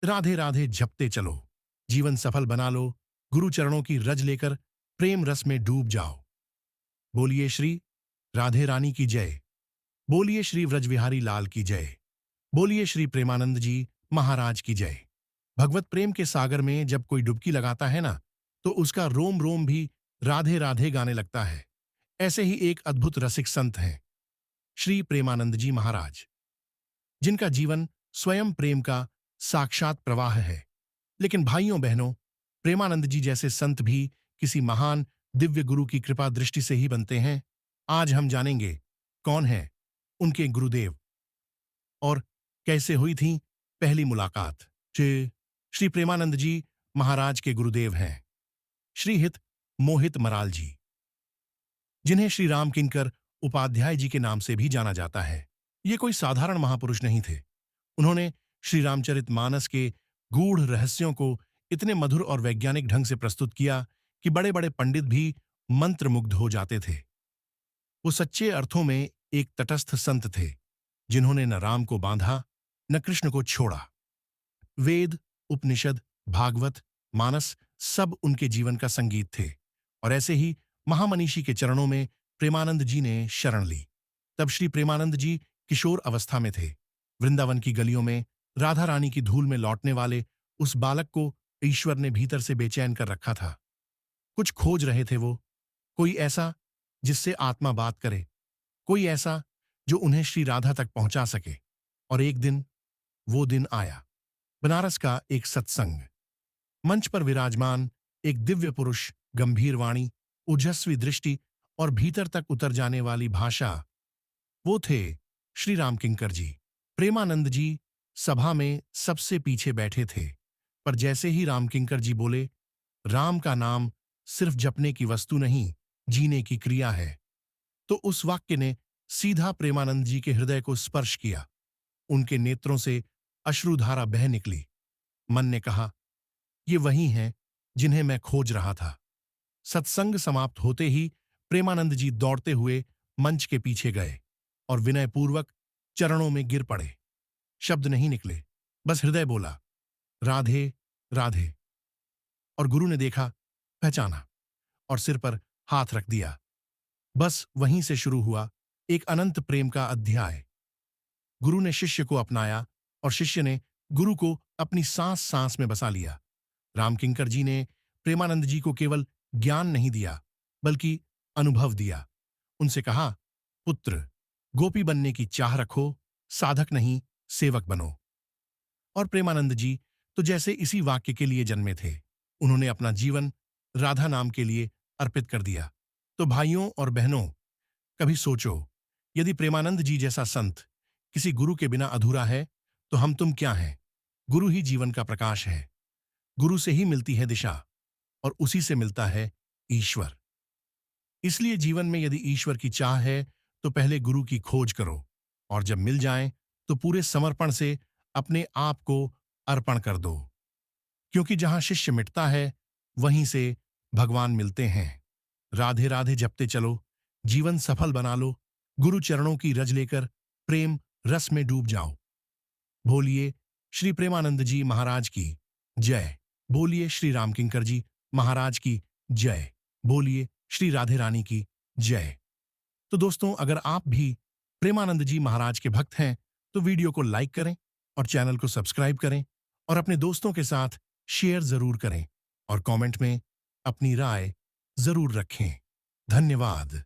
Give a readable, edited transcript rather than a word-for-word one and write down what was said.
राधे राधे जपते चलो, जीवन सफल बना लो, गुरु चरणों की रज लेकर प्रेम रस में डूब जाओ। बोलिए श्री राधे रानी की जय। बोलिए श्री व्रजविहारी लाल की जय। बोलिए श्री प्रेमानंद जी महाराज की जय। भगवत प्रेम के सागर में जब कोई डुबकी लगाता है ना, तो उसका रोम रोम भी राधे राधे गाने लगता है। ऐसे ही एक अद्भुत रसिक संत हैं श्री प्रेमानंद जी महाराज, जिनका जीवन स्वयं प्रेम का साक्षात प्रवाह है। लेकिन भाइयों बहनों, प्रेमानंद जी जैसे संत भी किसी महान दिव्य गुरु की कृपा दृष्टि से ही बनते हैं। आज हम जानेंगे कौन है उनके गुरुदेव और कैसे हुई थी पहली मुलाकात। श्री प्रेमानंद जी महाराज के गुरुदेव हैं श्री हित मोहित मराल जी, जिन्हें श्री राम किंकर उपाध्याय जी के नाम से भी जाना जाता है। ये कोई साधारण महापुरुष नहीं थे। उन्होंने श्री रामचरितमानस के गूढ़ रहस्यों को इतने मधुर और वैज्ञानिक ढंग से प्रस्तुत किया कि बड़े बड़े पंडित भी मंत्रमुग्ध हो जाते थे। वो सच्चे अर्थों में एक तटस्थ संत थे, जिन्होंने न राम को बांधा न कृष्ण को छोड़ा। वेद, उपनिषद, भागवत, मानस सब उनके जीवन का संगीत थे। और ऐसे ही महामनीषी के चरणों में प्रेमानंद जी ने शरण ली। तब श्री प्रेमानंद जी किशोर अवस्था में थे। वृंदावन की गलियों में राधा रानी की धूल में लौटने वाले उस बालक को ईश्वर ने भीतर से बेचैन कर रखा था। कुछ खोज रहे थे वो, कोई ऐसा जिससे आत्मा बात करे, कोई ऐसा जो उन्हें श्री राधा तक पहुंचा सके। और एक दिन वो दिन आया। बनारस का एक सत्संग, मंच पर विराजमान एक दिव्य पुरुष, गंभीर वाणी, ओजस्वी दृष्टि और भीतर तक उतर जाने वाली भाषा, वो थे श्री राम किंकर जी। प्रेमानंद जी सभा में सबसे पीछे बैठे थे, पर जैसे ही राम किंकर जी बोले, राम का नाम सिर्फ जपने की वस्तु नहीं, जीने की क्रिया है, तो उस वाक्य ने सीधा प्रेमानंद जी के हृदय को स्पर्श किया। उनके नेत्रों से अश्रुधारा बह निकली। मन ने कहा, ये वही हैं जिन्हें मैं खोज रहा था। सत्संग समाप्त होते ही प्रेमानंद जी दौड़ते हुए मंच के पीछे गए और विनयपूर्वक चरणों में गिर पड़े। शब्द नहीं निकले, बस हृदय बोला, राधे राधे। और गुरु ने देखा, पहचाना और सिर पर हाथ रख दिया। बस वहीं से शुरू हुआ एक अनंत प्रेम का अध्याय। गुरु ने शिष्य को अपनाया और शिष्य ने गुरु को अपनी सांस सांस में बसा लिया। रामकिंकर जी ने प्रेमानंद जी को केवल ज्ञान नहीं दिया, बल्कि अनुभव दिया। उनसे कहा, पुत्र, गोपी बनने की चाह रखो, साधक नहीं सेवक बनो। और प्रेमानंद जी तो जैसे इसी वाक्य के लिए जन्मे थे। उन्होंने अपना जीवन राधा नाम के लिए अर्पित कर दिया। तो भाइयों और बहनों, कभी सोचो, यदि प्रेमानंद जी जैसा संत किसी गुरु के बिना अधूरा है, तो हम तुम क्या हैं? गुरु ही जीवन का प्रकाश है। गुरु से ही मिलती है दिशा और उसी से मिलता है ईश्वर। इसलिए जीवन में यदि ईश्वर की चाह है, तो पहले गुरु की खोज करो, और जब मिल जाए तो पूरे समर्पण से अपने आप को अर्पण कर दो। क्योंकि जहां शिष्य मिटता है, वहीं से भगवान मिलते हैं। राधे राधे जपते चलो, जीवन सफल बना लो, गुरु चरणों की रज लेकर प्रेम रस में डूब जाओ। बोलिए श्री प्रेमानंद जी महाराज की जय। बोलिए श्री रामकिंकर जी महाराज की जय। बोलिए श्री राधे रानी की जय। तो दोस्तों, अगर आप भी प्रेमानंद जी महाराज के भक्त हैं, तो वीडियो को लाइक करें और चैनल को सब्सक्राइब करें और अपने दोस्तों के साथ शेयर जरूर करें और कमेंट में अपनी राय जरूर रखें। धन्यवाद।